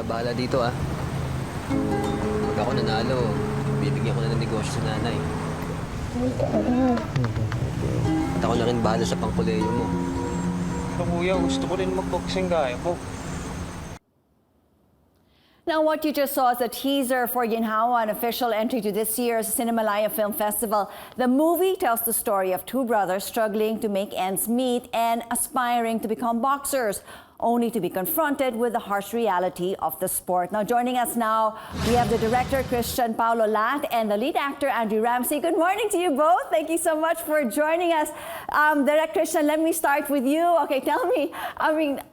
bahala dito ah. Pag ako nanalo, bibigyan ko na ng negosyo sa nanay. At ako na rin bahala sa pangkuleyo mo. Pero kuya, gusto ko rin mag-boxing gaya po. Now, what you just saw is a teaser for Ginhawa, an official entry to this year's Cinemalaya Film Festival. The movie tells the story of two brothers struggling to make ends meet and aspiring to become boxers, only to be confronted with the harsh reality of the sport. Now, joining us now, we have the director, Christian Paolo Lao, and the lead actor, Andrew Ramsey. Good morning to you both. Thank you so much for joining us. Director Christian, let me start with you. Okay, tell me,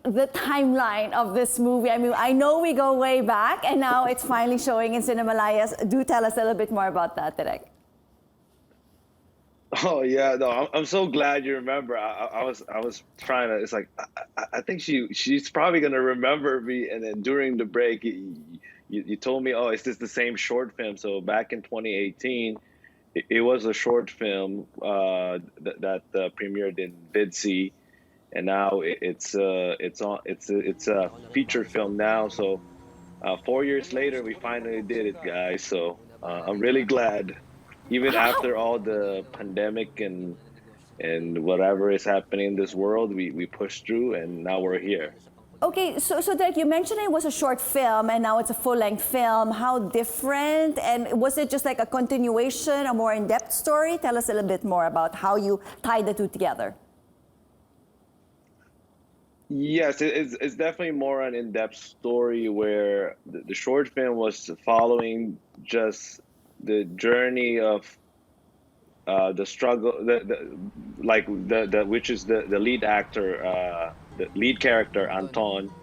the timeline of this movie. I know we go way back, and now it's finally showing in Cinemalayas. Do tell us a little bit more about that, Direk. Oh yeah, no, I'm so glad you remember. I was trying to. It's like I think she's probably gonna remember me. And then during the break, you told me, oh, is this the same short film? So back in 2018, it was a short film that premiered in VidC, and now it's a feature film now. So 4 years later, we finally did it, guys. So I'm really glad. Even after all the pandemic and whatever is happening in this world, we pushed through and now we're here. Okay, so Derek, you mentioned it was a short film and now it's a full-length film. How different? And was it just like a continuation, a more in-depth story? Tell us a little bit more about how you tied the two together. Yes, it's definitely more an in-depth story where the short film was following just the journey of the struggle, which is the lead actor, the lead character Anton.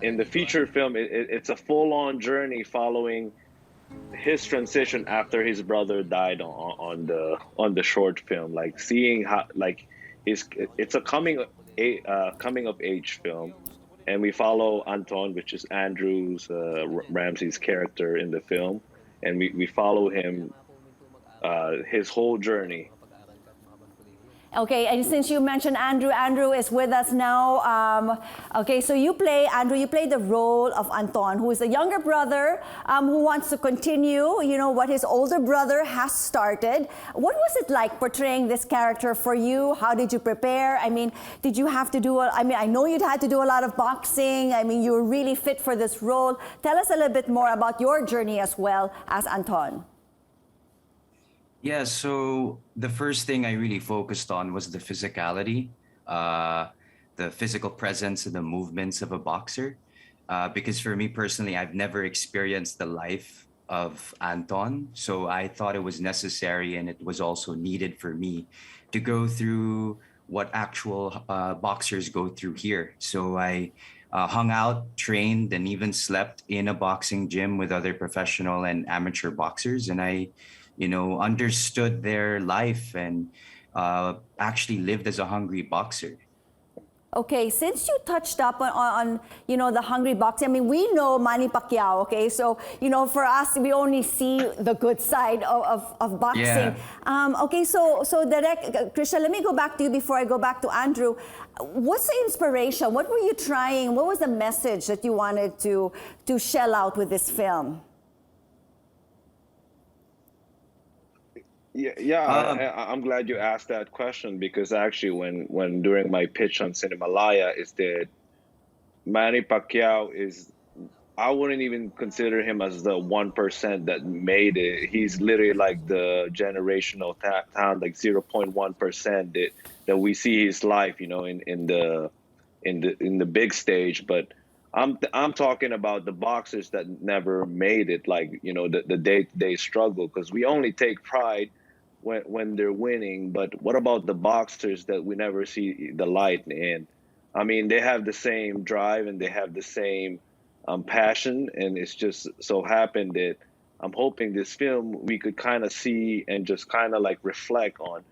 In the feature film, it's a full-on journey following his transition after his brother died on the short film. Like seeing how it's a coming of age film. And we follow Anton, which is Andrew's Ramsey's character in the film. And we follow him, his whole journey. Okay, and since you mentioned Andrew is with us now. Okay, so you play the role of Anton, who is a younger brother who wants to continue, what his older brother has started. What was it like portraying this character for you? How did you prepare? Did you have to do, I know you'd had to do a lot of boxing. You were really fit for this role. Tell us a little bit more about your journey as well as Anton. Yeah, so the first thing I really focused on was the physicality, the physical presence and the movements of a boxer. Because for me personally, I've never experienced the life of Anton. So I thought it was necessary and it was also needed for me to go through what actual boxers go through here. So I hung out, trained, and even slept in a boxing gym with other professional and amateur boxers. And I understood their life and actually lived as a hungry boxer. Okay, since you touched up on the hungry boxing, we know Manny Pacquiao, okay? So, for us, we only see the good side of boxing. Yeah. Okay, so Direk, Christian, let me go back to you before I go back to Andrew. What's the inspiration? What were you trying? What was the message that you wanted to shell out with this film? Yeah, I'm glad you asked that question because actually when during my pitch on Cinemalaya is that Manny Pacquiao I wouldn't even consider him as the 1% that made it. He's literally like the generational talent, like 0.1% that we see his life, in the big stage. But I'm talking about the boxers that never made it, like the day-to-day struggle, because we only take pride when they're winning, but what about the boxers that we never see the light in? They have the same drive and they have the same passion, and it's just so happened that I'm hoping this film we could kind of see and just kind of like reflect on,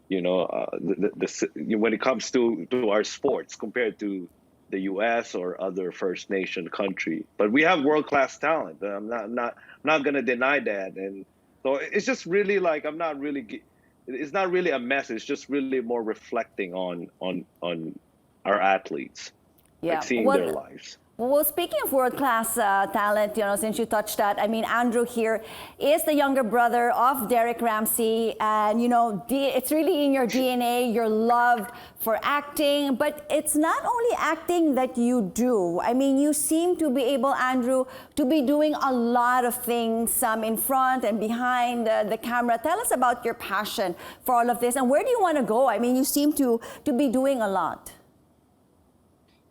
when it comes to our sports compared to the U.S. or other First Nation country. But we have world-class talent. I'm not going to deny that, and so it's just really like it's not really a message. It's just really more reflecting on our athletes, like seeing their lives. Well, speaking of world-class talent, since you touched that, I mean, Andrew here is the younger brother of Derek Ramsey, and it's really in your DNA, your love for acting. But it's not only acting that you do. I mean, you seem to be able, Andrew, to be doing a lot of things, in front and behind the camera. Tell us about your passion for all of this, and where do you want to go? I mean, you seem to be doing a lot.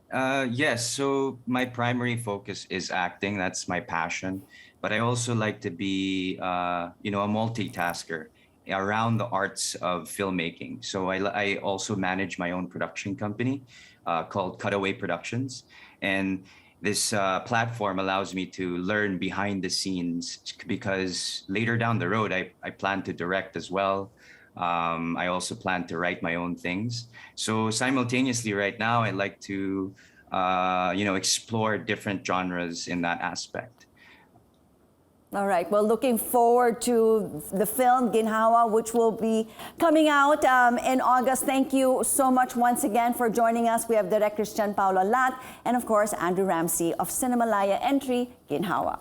Yes, so my primary focus is acting. That's my passion. But I also like to be, a multitasker around the arts of filmmaking. So I also manage my own production company called Cutaway Productions. And this platform allows me to learn behind the scenes because later down the road, I plan to direct as well. I also plan to write my own things. So simultaneously right now, I like to, explore different genres in that aspect. All right. Well, looking forward to the film Ginhawa, which will be coming out in August. Thank you so much once again for joining us. We have Director Christian Paolo Lao and, of course, Andrew Ramsey of Cinemalaya entry Ginhawa.